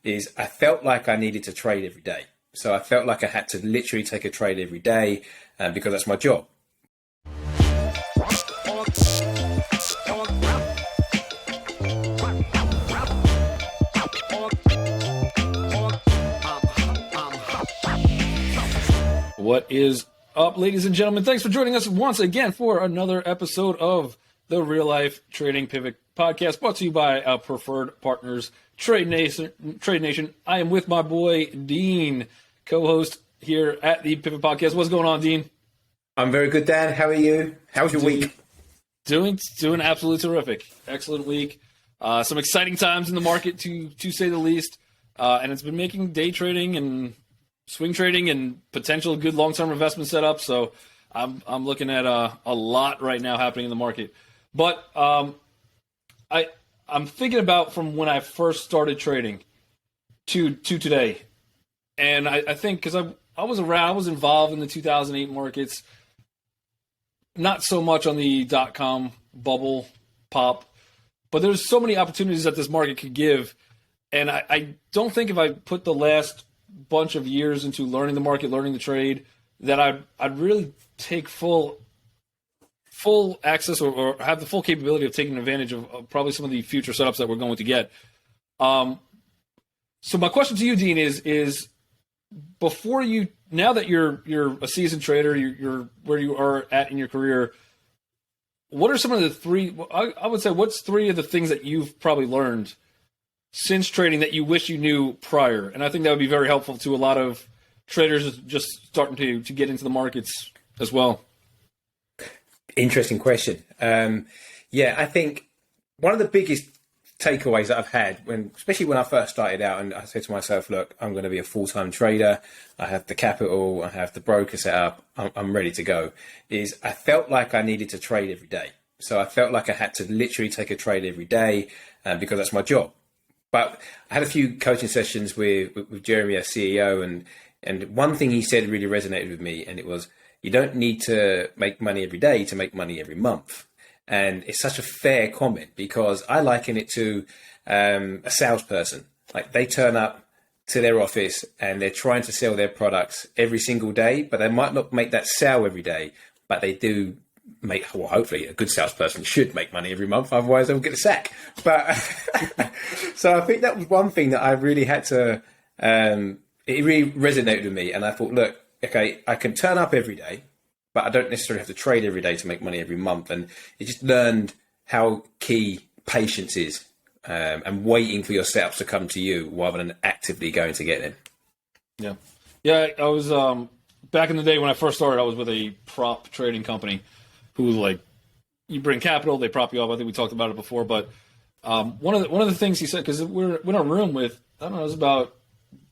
is I felt like I needed to trade every day. So I felt like I had to literally take a trade every day because that's my job. What is up, ladies and gentlemen? Thanks for joining us once again for another episode of the Real Life Trading Pivot Podcast, brought to you by our preferred partners, Trade Nation. I am with my boy Dean, co-host here at the Pivot Podcast. What's going on, Dean? I'm very good, Dan. How are you? How's your week? Doing absolutely terrific. Excellent week. Some exciting times in the market, to say the least. And it's been making day trading and swing trading and potential good long-term investment setup. So I'm looking at a lot right now happening in the market. But I'm thinking about from when I first started trading to today. And I think because I was involved in the 2008 markets, not so much on the .com bubble pop, but there's so many opportunities that this market could give. And I don't think if I put the last bunch of years into learning the market, learning the trade, that I'd really take full access or have the full capability of taking advantage of probably some of the future setups that we're going to get. So my question to you, Dean, is before you, now that you're a seasoned trader, you're where you are at in your career, what are some of the three, I would say, what's three of the things that you've probably learned since trading that you wish you knew prior? And I think that would be very helpful to a lot of traders just starting to get into the markets as well. Interesting question. I think one of the biggest takeaways that I've had, especially when I first started out, and I said to myself, look, I'm going to be a full-time trader. I have the capital, I have the broker set up, I'm ready to go, is I felt like I needed to trade every day. So I felt like I had to literally take a trade every day because that's my job. But I had a few coaching sessions with Jeremy, our CEO, and one thing he said really resonated with me, and it was, you don't need to make money every day to make money every month. And it's such a fair comment because I liken it to a salesperson. Like, they turn up to their office and they're trying to sell their products every single day, but they might not make that sale every day, but they do make, well, hopefully a good salesperson should make money every month, otherwise they'll get a sack. But so I think that was one thing that I really had to, it really resonated with me. And I thought, look, okay, I can turn up every day, but I don't necessarily have to trade every day to make money every month. And it just learned how key patience is, and waiting for your setups to come to you rather than actively going to get them. Yeah. I was, back in the day when I first started, I was with a prop trading company who, like, you bring capital, they prop you up. I think we talked about it before, but one of the things he said, because we're in a room with, I don't know, it was about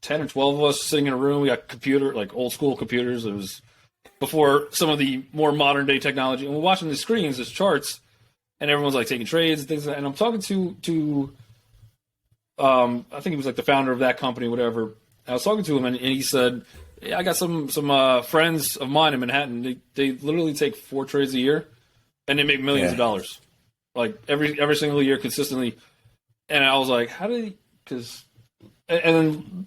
10 or 12 of us sitting in a room. We got like old school computers. It was before some of the more modern day technology. And we're watching the screens, these charts, and everyone's like taking trades and things. And I'm talking to I think he was like the founder of that company, whatever. I was talking to him, and he said, yeah, I got some friends of mine in Manhattan. They literally take 4 trades a year, and they make millions of dollars, like every single year consistently. And I was like, how do they? Because, and then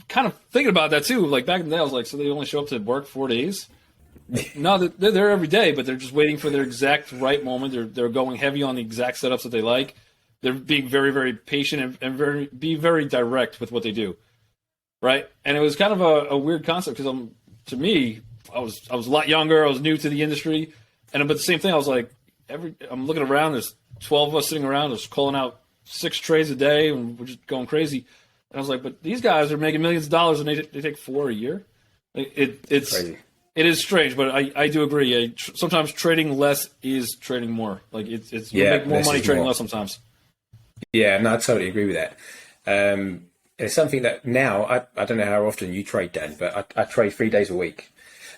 kind of thinking about that too. Like, back in the day, I was like, so they only show up to work 4 days? No, they're there every day, but they're just waiting for their exact right moment. They're going heavy on the exact setups that they like. They're being very, very patient and very direct with what they do. Right. And it was kind of a weird concept because to me, I was a lot younger. I was new to the industry. But the same thing, I was like, I'm looking around, there's 12 of us sitting around, just calling out 6 trades a day, and we're just going crazy. And I was like, but these guys are making millions of dollars and they take 4 a year. It's crazy. It is strange, but I do agree. Sometimes trading less is trading more. Like, it's you make more money trading less sometimes. Yeah, no, I totally agree with that. It's something that now, I don't know how often you trade, Dan, but I trade 3 days a week,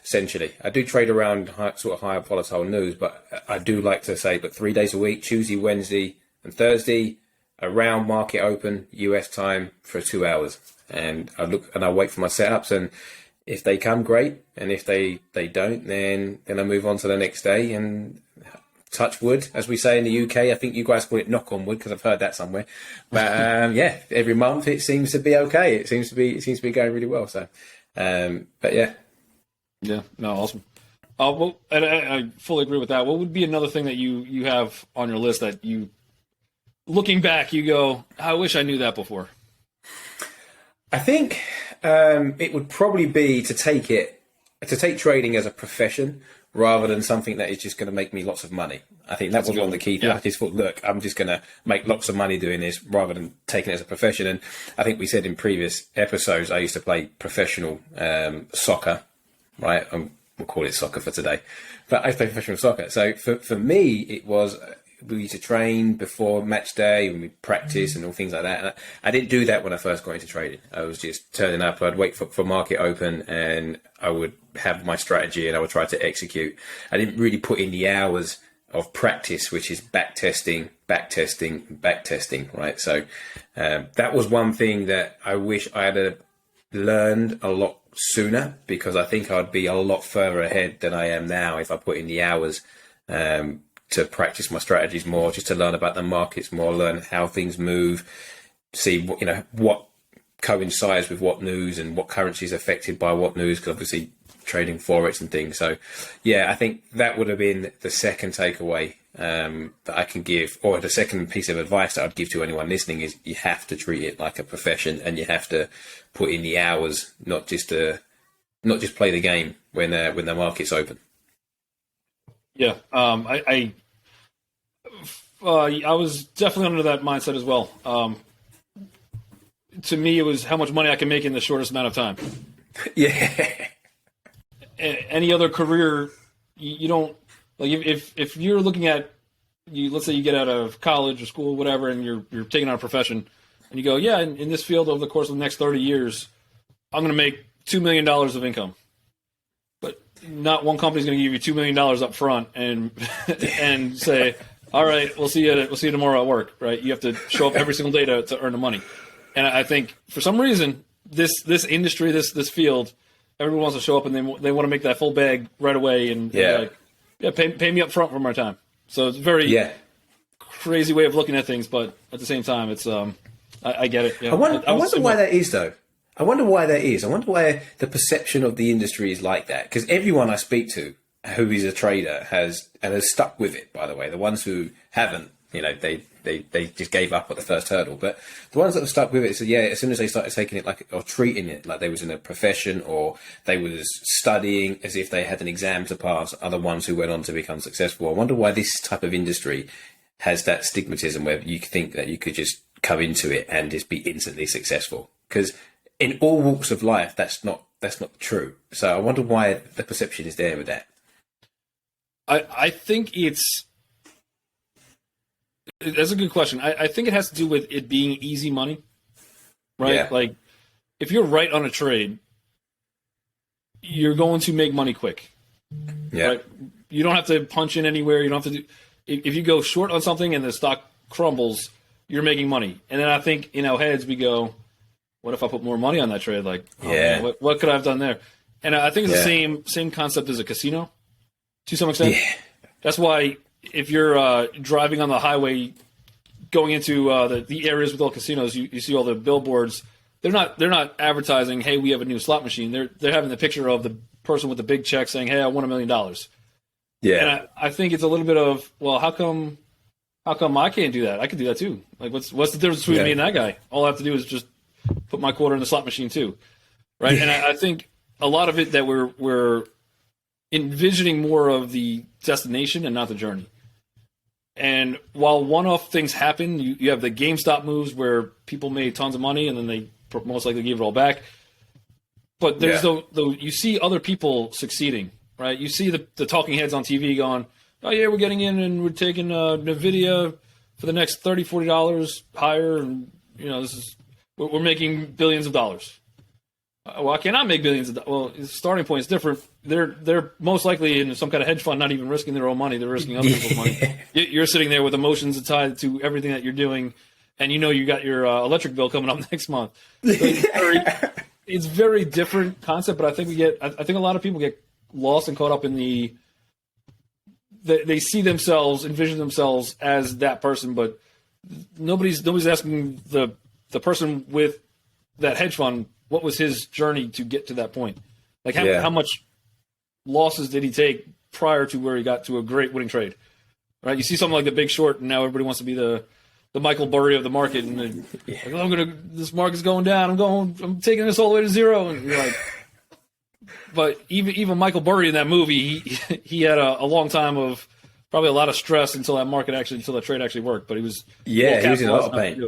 essentially. I do trade around sort of higher volatile news, but I do like to say, but 3 days a week, Tuesday, Wednesday, and Thursday, around market open, US time, for 2 hours. And I look and I wait for my setups, and if they come, great. And if they don't, then I move on to the next day and touch wood, as we say in the UK. I think you guys call it knock on wood because I've heard that somewhere. But yeah, every month it seems to be okay. It seems to be going really well. So, but yeah. Yeah, no, awesome. Well, and I fully agree with that. What would be another thing that you have on your list that you, looking back, you go, I wish I knew that before? I think it would probably be to take trading as a profession rather than something that is just going to make me lots of money. I think that was one of the key things. Yeah. I just thought, look, I'm just going to make lots of money doing this rather than taking it as a profession. And I think we said in previous episodes, I used to play professional soccer, right? We'll call it soccer for today. But I play professional soccer. So for me, it was, we used to train before match day and we practice and all things like that. And I didn't do that when I first got into trading. I was just turning up. I'd wait for market open and I would have my strategy and I would try to execute. I didn't really put in the hours of practice, which is back testing, right? So that was one thing that I wish I had learned a lot sooner, because I think I'd be a lot further ahead than I am now if I put in the hours to practice my strategies more, just to learn about the markets more, learn how things move, see what coincides with what news and what currency is affected by what news, because obviously trading forex and things. So yeah, I think that would have been the second takeaway that I can give, or the second piece of advice that I'd give to anyone listening, is you have to treat it like a profession and you have to put in the hours, not just play the game when the market's open. Yeah, I was definitely under that mindset as well. To me, it was how much money I can make in the shortest amount of time. Yeah. Any other career, you don't, like, if you're looking at, let's say you get out of college or school, whatever, and you're taking on a profession, and you go, yeah, in this field over the course of the next 30 years, I'm going to make $2 million of income. But not one company's going to give you $2 million up front and say, all right, we'll see you tomorrow at work, right? You have to show up every single day to earn the money. And I think for some reason, this industry, this field, everyone wants to show up and they want to make that full bag right away and pay me up front for my time. So it's a very crazy way of looking at things, but at the same time, it's I get it. Yeah. I wonder why that is, though. I wonder why that is. I wonder why the perception of the industry is like that. Because everyone I speak to who is a trader has stuck with it, by the way. The ones who haven't, they just gave up at the first hurdle. But the ones that have stuck with it, so yeah, as soon as they started taking it or treating it like they was in a profession, or they was studying as if they had an exam to pass, are the ones who went on to become successful. I wonder why this type of industry has that stigmatism where you think that you could just come into it and just be instantly successful. Because in all walks of life, that's not true. So I wonder why the perception is there with that. I think that's a good question. I think it has to do with it being easy money, right? Yeah. Like, if you're right on a trade, you're going to make money quick. Yeah. Right? You don't have to punch in anywhere. You don't have to do. If you go short on something and the stock crumbles, you're making money. And then I think in our heads we go, what if I put more money on that trade? Like, man, what could I have done there? And I think it's the same concept as a casino, to some extent. Yeah. That's why if you're driving on the highway, going into the areas with all casinos, you see all the billboards. They're not advertising, hey, we have a new slot machine. They're having the picture of the person with the big check saying, hey, I won $1 million. Yeah. And I think it's a little bit of, well, how come I can't do that? I can do that too. Like, what's the difference between me and that guy? All I have to do is just put my quarter in the slot machine too, right? And I think a lot of it that we're envisioning more of the destination and not the journey. And while one-off things happen, you have the GameStop moves where people made tons of money and then they most likely gave it all back. But there's you see other people succeeding, right? You see the talking heads on TV going, oh yeah, we're getting in and we're taking NVIDIA for the next $30, $40 higher, and we're making billions of dollars. Well, I cannot make billions of dollars. Well, the starting point is different. They're most likely in some kind of hedge fund, not even risking their own money. They're risking other people's money. You're sitting there with emotions tied to everything that you're doing, and you got your electric bill coming up next month. So it's very different concept, but I think a lot of people get lost and caught up in they see themselves, envision themselves as that person, but nobody's asking the person with that hedge fund what was his journey to get to that point. Like how much losses did he take prior to where he got to a great winning trade? Right? You see something like The Big Short, and now everybody wants to be the Michael Burry of the market, and this market's going down. I'm taking this all the way to zero, and you're like. But even Michael Burry in that movie, he had a long time of probably a lot of stress until that trade actually worked. But he was he was in a lot of pain.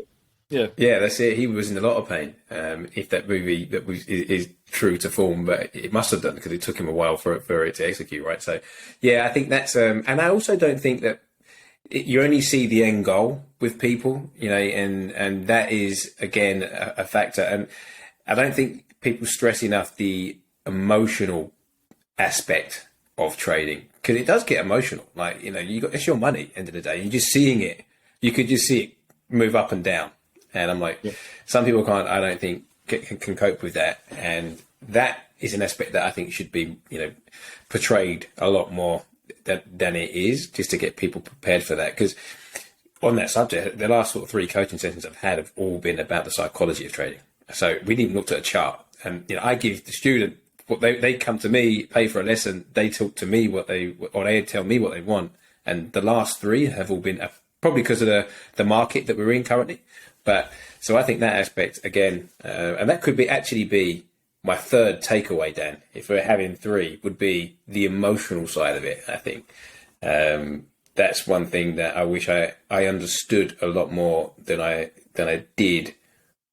Yeah, that's it. He was in a lot of pain. If that movie is true to form, but it must have done because it took him a while for it to execute, right? So, yeah, I think that's. And I also don't think that you only see the end goal with people, and that is again a factor. And I don't think people stress enough the emotional aspect of trading, because it does get emotional. Like, it's your money. End of the day, you're just seeing it. You could just see it move up and down. And I'm like, some people can't. I don't think can cope with that. And that is an aspect that I think should be, portrayed a lot more than it is, just to get people prepared for that. Because on that subject, the last sort of 3 coaching sessions I've had have all been about the psychology of trading. So we didn't even look at a chart, and I give the student. What they come to me, pay for a lesson. They talk to me or they tell me what they want. And the last 3 have all been probably because of the market that we're in currently. But so I think that aspect again, and that could actually be my third takeaway, Dan. If we're having 3, would be the emotional side of it. I think that's one thing that I wish I understood a lot more than I did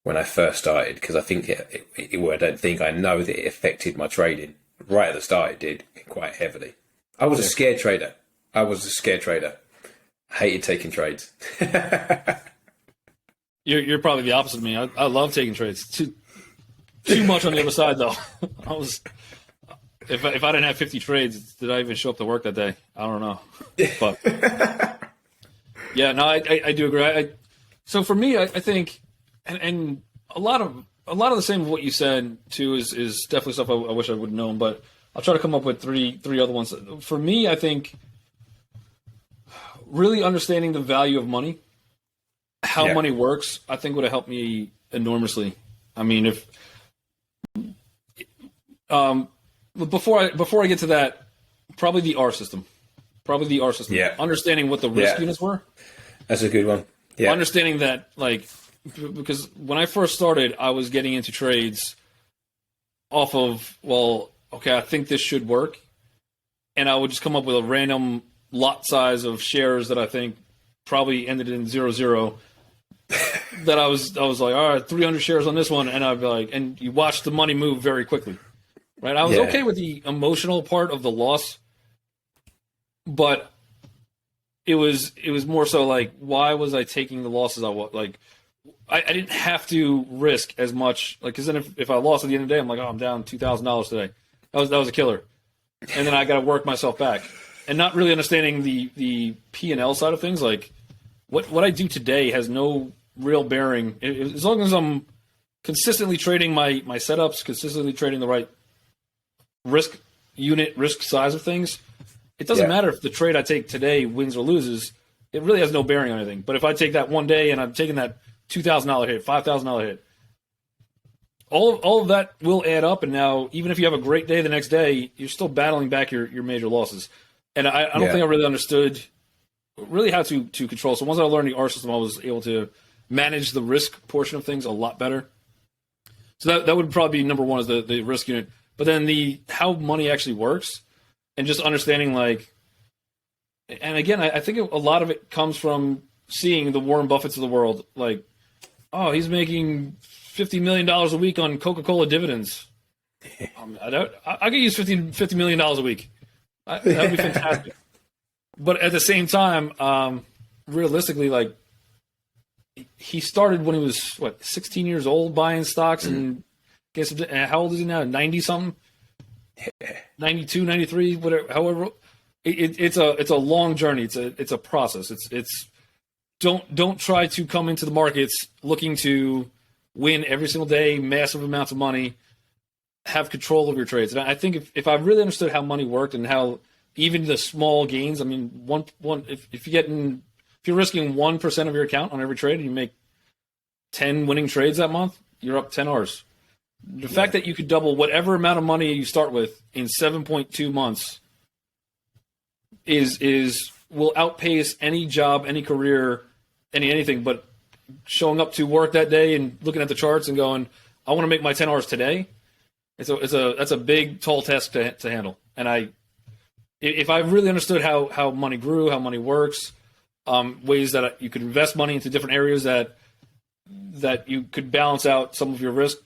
when I first started, because I think I know that it affected my trading right at the start. It did quite heavily. I was a scared trader. I hated taking trades. You're probably the opposite of me. I love taking trades. Too much on the other side, though. If I didn't have 50 trades, did I even show up to work that day? I don't know. But yeah, no, I do agree. So for me, I think. And a lot of the same of what you said too is definitely stuff I wish I would have known, but I'll try to come up with three other ones. For me, I think really understanding the value of money, how money works, I think would have helped me enormously. I mean, before I get to that, probably the R system. Yeah. Understanding what the risk units were. That's a good one. Yeah. Understanding that, because when I first started, I was getting into trades off of, I think this should work. And I would just come up with a random lot size of shares that I think probably ended in 0-0. That I was like, all right, 300 shares on this one. And I'd be like, and you watch the money move very quickly, right? I was okay with the emotional part of the loss, but it was more so like, why was I taking the losses I didn't have to risk as much, because then if I lost at the end of the day, I'm like, I'm down $2,000 today. That was a killer, and then I got to work myself back, and not really understanding the P&L side of things. Like what I do today has no real bearing as long as I'm consistently trading my setups, consistently trading the right risk size of things. It doesn't matter if the trade I take today wins or loses. It really has no bearing on anything. But if I take that one day and I'm taking that $2,000 hit, $5,000 hit, all of that will add up. And now, even if you have a great day the next day, you're still battling back your major losses. And I don't think I really understood really how to control. So once I learned the R system, I was able to manage the risk portion of things a lot better. So that would probably be number one, is the risk unit. But then how money actually works, and just understanding and again, I think a lot of it comes from seeing the Warren Buffetts of the world, like, oh, he's making $50 million a week on Coca-Cola dividends. I could use $50 million a week. That would be fantastic. But at the same time, realistically, he started when he was 16 years old buying stocks, and how old is he now? 90 something, 92, 93, whatever. However, it's a long journey. It's a process. It's don't try to come into the markets looking to win every single day, massive amounts of money, have control of your trades. And I think if I really understood how money worked and how even the small gains. I mean, if you're risking 1% of your account on every trade and you make 10 winning trades that month, you're up 10 Rs. The fact that you could double whatever amount of money you start with in 7.2 months will outpace any job, any career, anything. But showing up to work that day and looking at the charts and going, I want to make my 10 Rs today. That's a big, tall task to handle. And if I really understood how money grew, how money works, ways that you could invest money into different areas that you could balance out some of your risk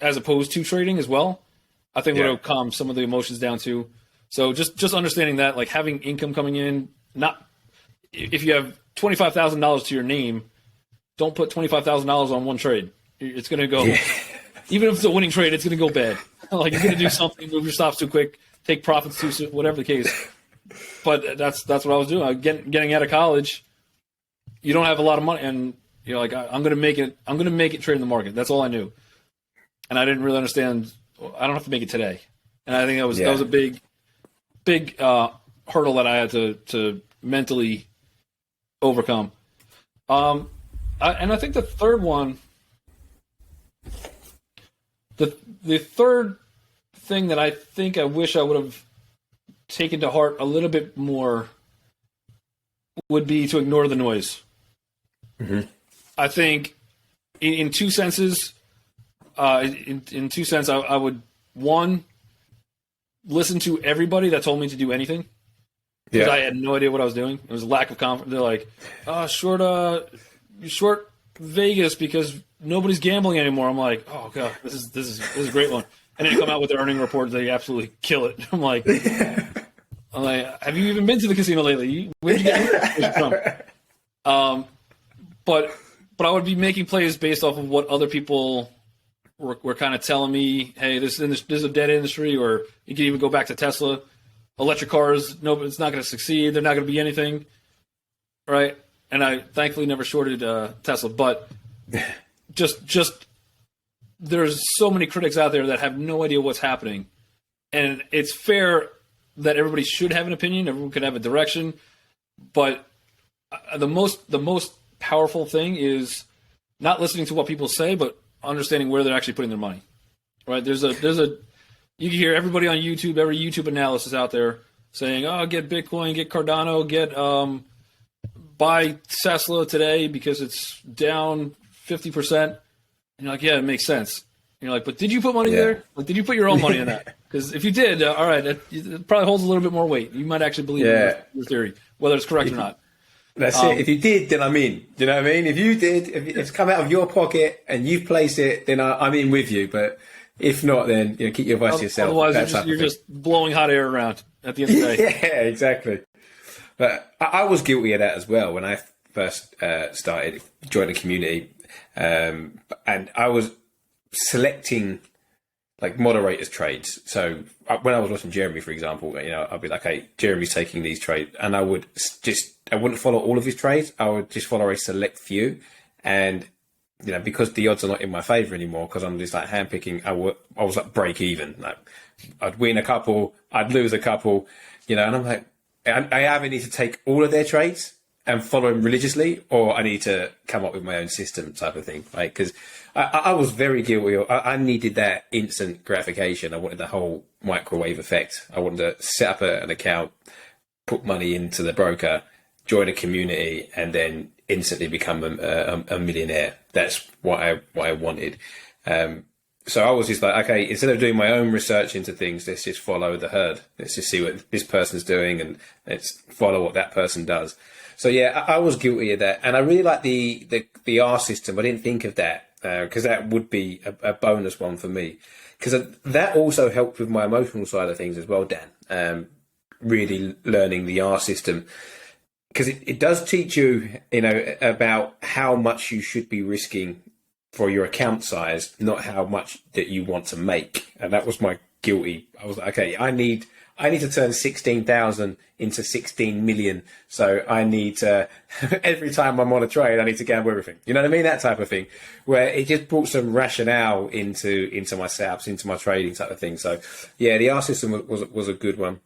as opposed to trading as well, I think would have calmed some of the emotions down too. So just understanding that, like having income coming in, not if you have $25,000 to your name, don't put $25,000 on one trade. It's going to go, even if it's a winning trade, it's going to go bad. Like you're going to do something, move your stops too quick, take profits too soon, whatever the case. But that's what I was doing. Getting out of college, you don't have a lot of money, and you're like, I'm going to make it. I'm going to make it trade in the market. That's all I knew, and I didn't really understand. I don't have to make it today, and I think that was a big hurdle that I had to mentally overcome. And I think the third one, the third thing that I think I wish I would have taken to heart a little bit more would be to ignore the noise. Mm-hmm. I think in two senses, in two cents, I would, one, listen to everybody that told me to do anything. Because I had no idea what I was doing. It was a lack of confidence. They're like, short Vegas because nobody's gambling anymore. I'm like, oh god, this is a great one. And then you come out with their earning report, they absolutely kill it. I'm like, have you even been to the casino lately? Where'd you get from? But I would be making plays based off of what other people were kind of telling me. Hey, this is a dead industry, or you can even go back to Tesla. Electric cars, no, it's not going to succeed. They're not going to be anything, right? And I thankfully never shorted Tesla, but just there's so many critics out there that have no idea what's happening, and it's fair that everybody should have an opinion. Everyone could have a direction, but the most powerful thing is not listening to what people say, but understanding where they're actually putting their money. Right? There's a you can hear everybody on YouTube, every YouTube analysis out there saying, "Oh, get Bitcoin, get Cardano, get buy Tesla today because it's down 50%." And you're like, "Yeah, it makes sense." And you're like, "But did you put money there? Like, did you put your own money in that? Because if you did, all right, it probably holds a little bit more weight. You might actually believe in your theory, whether it's correct or not." That's it. If you did, then I'm in. Do you know what I mean? If you did, if it's come out of your pocket and you've placed it, then I'm in with you. But if not, then keep your advice to yourself. Otherwise, you're just blowing hot air around at the end of the day. Yeah, exactly. But I was guilty of that as well when I first started joining the community, and I was selecting like moderators trades. So when I was watching Jeremy, for example, I'd be like, "Hey, Jeremy's taking these trades," and I wouldn't follow all of his trades. I would just follow a select few, and because the odds are not in my favor anymore, because I'm just like handpicking, I was like break even. Like I'd win a couple, I'd lose a couple, and I'm like, I either need to take all of their trades and follow them religiously, or I need to come up with my own system type of thing, right? Because I was very guilty. I needed that instant gratification. I wanted the whole microwave effect. I wanted to set up an account, put money into the broker, join a community, and then instantly become a millionaire. That's what I wanted. So I was just like, okay, instead of doing my own research into things, let's just follow the herd. Let's just see what this person's doing and let's follow what that person does. So yeah, I was guilty of that. And I really like the R system. I didn't think of that because that would be a bonus one for me. Because that also helped with my emotional side of things as well, Dan. Really learning the R system. Because it does teach you, about how much you should be risking for your account size, not how much that you want to make. And that was my guilty. I was like, okay, I need to turn 16,000 into 16 million. So I need to, every time I'm on a trade, I need to gamble everything. You know what I mean? That type of thing, where it just brought some rationale into my setups, into my trading type of thing. So yeah, the R system was a good one.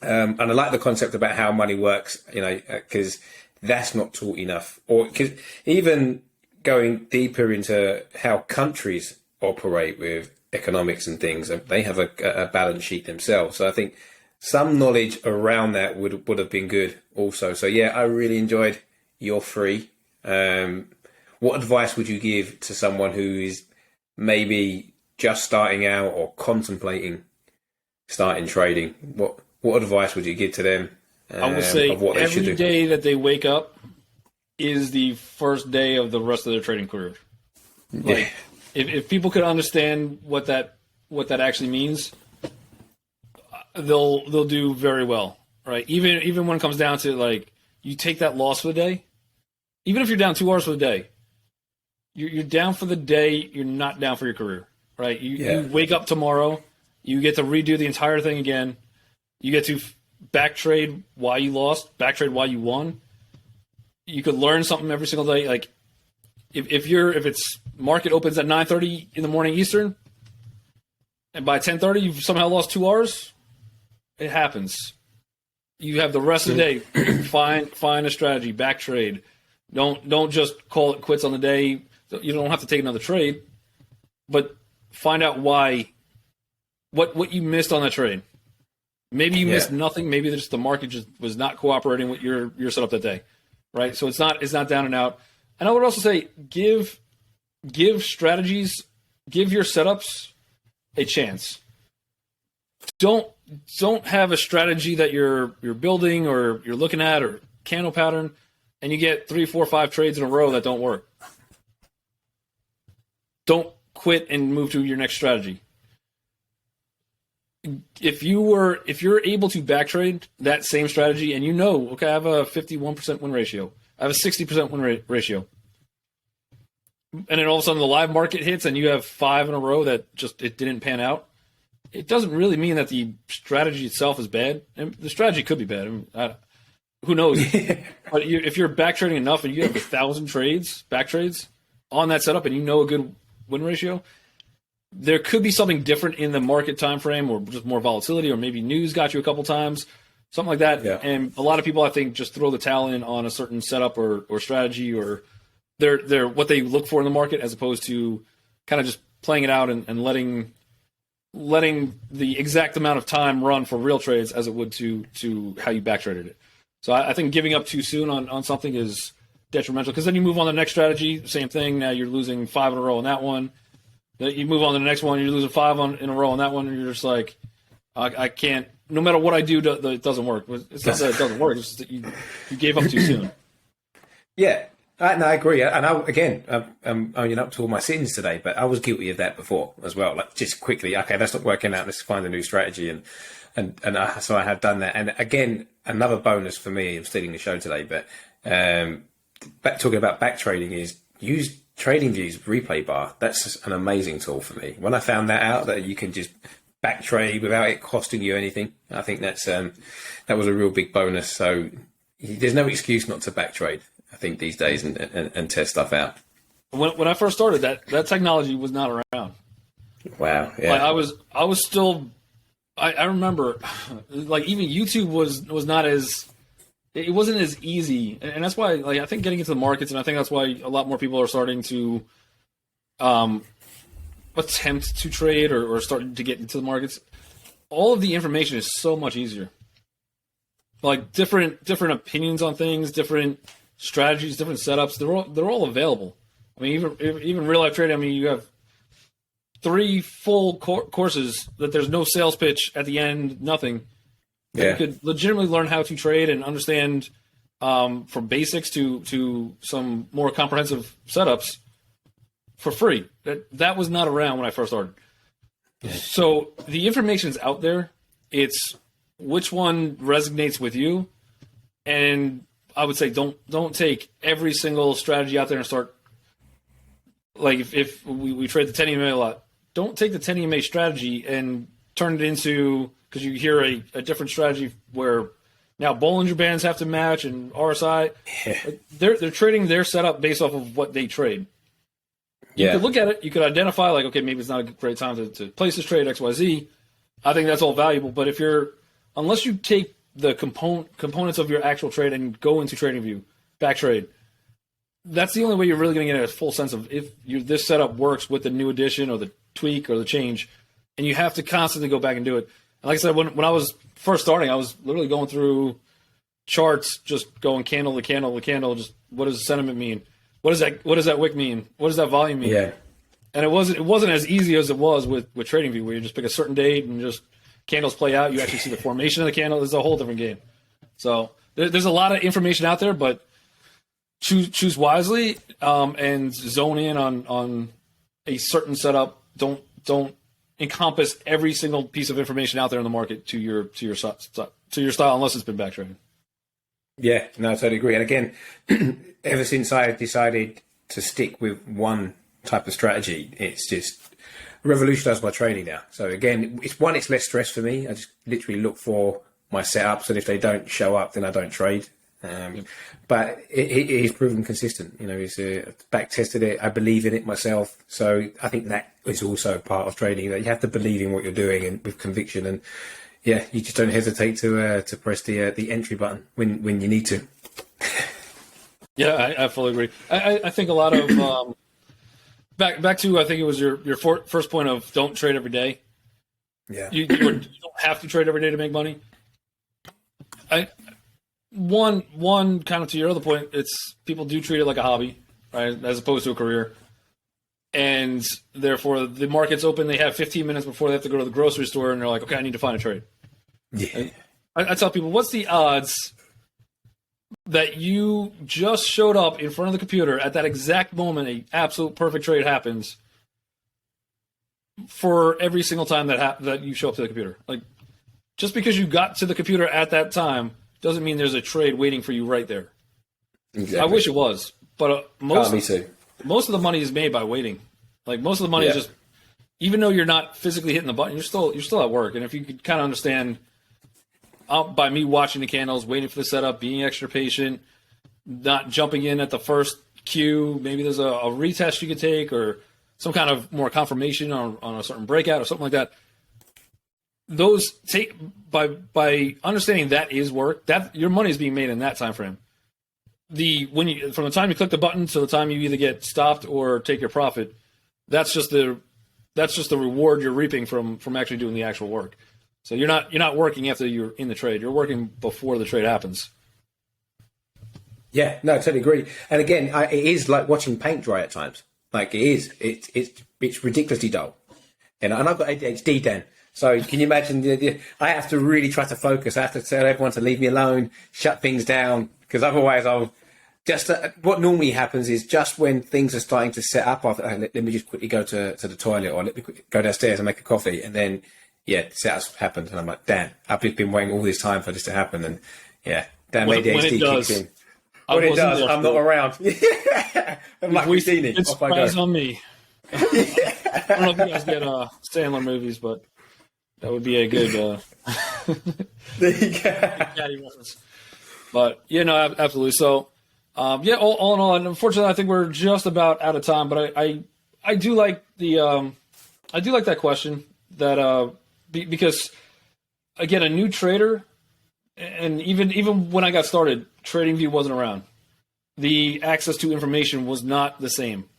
And I like the concept about how money works, because that's not taught enough. Or because even going deeper into how countries operate with economics and things, they have a balance sheet themselves. So I think some knowledge around that would have been good also. So yeah, I really enjoyed your three. What advice would you give to someone who is maybe just starting out or contemplating starting trading? What advice would you give to them? I would say of what they should do? every day that they wake up is the first day of the rest of their trading career. Like, if people could understand what that actually means, they'll do very well, right? Even when it comes down to, like, you take that loss for the day, even if you're down 2 hours for the day, you're down for the day. You're not down for your career, right? You wake up tomorrow, you get to redo the entire thing again. You get to back trade why you lost, back trade why you won. You could learn something every single day. Like, if it's market opens at 9:30 in the morning Eastern, and by 10:30 you've somehow lost 2 hours, it happens. You have the rest of the day. Find a strategy, back trade. Don't just call it quits on the day. You don't have to take another trade, but find out why. What you missed on that trade. Maybe you missed nothing. Maybe just the market just was not cooperating with your setup that day, right? So it's not down and out. And I would also say give strategies, give your setups a chance. Don't have a strategy that you're building or you're looking at or candle pattern, and you get 3, 4, 5 trades in a row that don't work. Don't quit and move to your next strategy. If you're able to back trade that same strategy and okay, I have a 51% win ratio, I have a 60% win ratio, and then all of a sudden the live market hits and you have 5 in a row that just it didn't pan out, it doesn't really mean that the strategy itself is bad. And the strategy could be bad. I mean, who knows? But if you're back trading enough and you have 1,000 back trades on that setup, and a good win ratio, there could be something different in the market time frame, or just more volatility, or maybe news got you a couple times, something like that. Yeah. And a lot of people, I think, just throw the towel in on a certain setup or strategy, or they're what they look for in the market, as opposed to kind of just playing it out and letting the exact amount of time run for real trades as it would to how you back traded it. So I think giving up too soon on something is detrimental, because then you move on to the next strategy, same thing. Now you're losing 5 in a row on that one. You move on to the next one, you're losing 5 in a row on that one, and you're just like, I can't. No matter what I do, it doesn't work. It's not that it doesn't work. It's just that you gave up too soon. Yeah, I agree. And I'm owning up to all my sins today, but I was guilty of that before as well. Like, just quickly, okay, that's not working out. Let's find a new strategy, so I have done that. And again, another bonus for me of stealing the show today, but talking about back trading is use TradingView's replay bar. That's an amazing tool for me. When I found that out, that you can just back trade without it costing you anything, I think that was a real big bonus. So there's no excuse not to back trade, I think, these days, and test stuff out. When I first started, that technology was not around. Wow. Yeah. Like, I was still. I remember, like, even YouTube was not as. It wasn't as easy, and that's why, like, I think getting into the markets, and I think that's why a lot more people are starting to attempt to trade or start to get into the markets. All of the information is so much easier. Like, different opinions on things, different strategies, different setups. They're all available. I mean, even real life trading. I mean, you have 3 full courses that there's no sales pitch at the end, nothing. Yeah. You could legitimately learn how to trade and understand from basics to some more comprehensive setups for free. That was not around when I first started. Yeah. So the information is out there. It's which one resonates with you, and I would say don't take every single strategy out there and start. Like, if we trade the 10 EMA a lot, don't take the 10 EMA strategy and turn it into, because you hear a different strategy where now Bollinger Bands have to match and RSI. Yeah. They're trading their setup based off of what they trade. You could look at it. You could identify, like, okay, maybe it's not a great time to place this trade, XYZ. I think that's all valuable. But if you're unless you take the components of your actual trade and go into TradingView, back trade, that's the only way you're really going to get a full sense of if this setup works with the new addition or the tweak or the change. And you have to constantly go back and do it. And like I said, when I was first starting, I was literally going through charts, just going candle to candle to candle. Just what does the sentiment mean? What does that wick mean? What does that volume mean? Yeah. And it wasn't as easy as it was with TradingView, where you just pick a certain date and just candles play out. You actually see the formation of the candle. It's a whole different game. So there's a lot of information out there, but choose wisely and zone in on a certain setup. Don't encompass every single piece of information out there in the market to your style unless it's been back trading. Yeah, no, I totally agree. And again, ever since I decided to stick with one type of strategy, it's just revolutionized my trading now. So again, it's less stress for me. I just literally look for my setups, and if they don't show up, then I don't trade. But it is proven consistent. It's back tested it. I believe in it myself. So I think that is also part of trading, that you have to believe in what you're doing and with conviction. And yeah, you just don't hesitate to press the entry button when you need to. Yeah, I fully agree. I think a lot of back to, I think it was your first point of don't trade every day. Yeah, you don't have to trade every day to make money. One kind of to your other point, it's people do treat it like a hobby, right, as opposed to a career. And therefore, the market's open. They have 15 minutes before they have to go to the grocery store, and they're like, okay, I need to find a trade. Yeah. I tell people, what's the odds that you just showed up in front of the computer at that exact moment, an absolute perfect trade happens for every single time that you show up to the computer? Like, just because you got to the computer at that time doesn't mean there's a trade waiting for you right there. Exactly. I wish it was, but Me too. Most of the money is made by waiting. Like, most of the money is just, even though you're not physically hitting the button, you're still at work. And if you could kind of understand by me watching the candles, waiting for the setup, being extra patient, not jumping in at the first cue, maybe there's a retest you could take or some kind of more confirmation on a certain breakout or something like that. Those take by understanding that is work, that your money is being made in that time frame. From the time you click the button to the time you either get stopped or take your profit, that's just the reward you're reaping from actually doing the actual work. So you're not working after you're in the trade. You're working before the trade happens. Yeah, no, I totally agree. And again, it is like watching paint dry at times. Like it is, it's ridiculously dull. And I've got ADHD, Dan. So can you imagine? I have to really try to focus. I have to tell everyone to leave me alone, shut things down, because otherwise I'll just. What normally happens is just when things are starting to set up, let me just quickly go to the toilet, or let me quickly go downstairs and make a coffee, and then the setup's happened, and I'm like, damn, I've just been waiting all this time for this to happen, and damn, ADHD kicks in. When it does, I'm not around. I'm like Houdini. It's surprise on me. I don't know if you guys get Sandler movies, but that would be a good there you go. reference. But absolutely. So all in all, and unfortunately, I think we're just about out of time. But I do like that question because again, a new trader, and even when I got started, TradingView wasn't around. The access to information was not the same.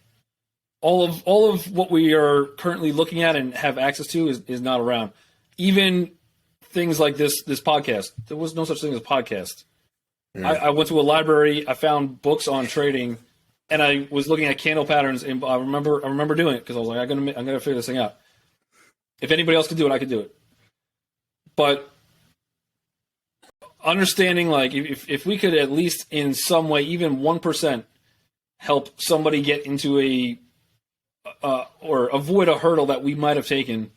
All of what we are currently looking at and have access to is not around. Even things like this podcast, there was no such thing as a podcast. I went to a library, I found books on trading, and I was looking at candle patterns, and I remember doing it because I was like, I'm gonna figure this thing out. If anybody else could do it, I could do it. But understanding, like, if we could at least in some way, even 1%, help somebody get into or avoid a hurdle that we might have taken,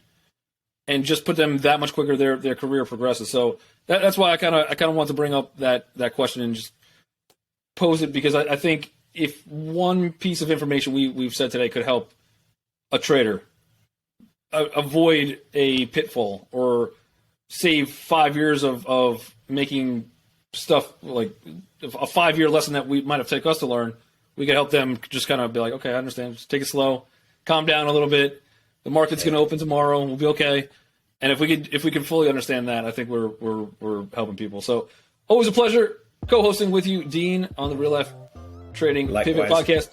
and just put them that much quicker their career progresses. So that's why I kind of want to bring up that question and just pose it, because I think if one piece of information we've said today could help a trader avoid a pitfall or save 5 years of making stuff, like a 5-year lesson that we might have taken us to learn, we could help them just kind of be like, okay, I understand. Just take it slow, calm down a little bit. The market's going to open tomorrow, and we'll be okay. And if we can fully understand that, I think we're helping people. So always a pleasure co-hosting with you, Dean, on the Real Life Trading Pivot Podcast.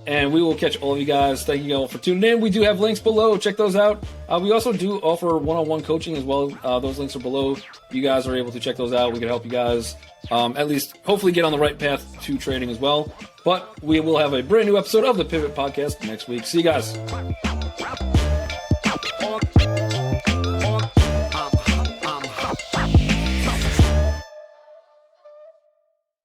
And we will catch all of you guys. Thank you all for tuning in. We do have links below. Check those out. We also do offer one-on-one coaching as well. Those links are below. You guys are able to check those out. We can help you guys at least hopefully get on the right path to trading as well. But we will have a brand new episode of the Pivot Podcast next week. See you guys.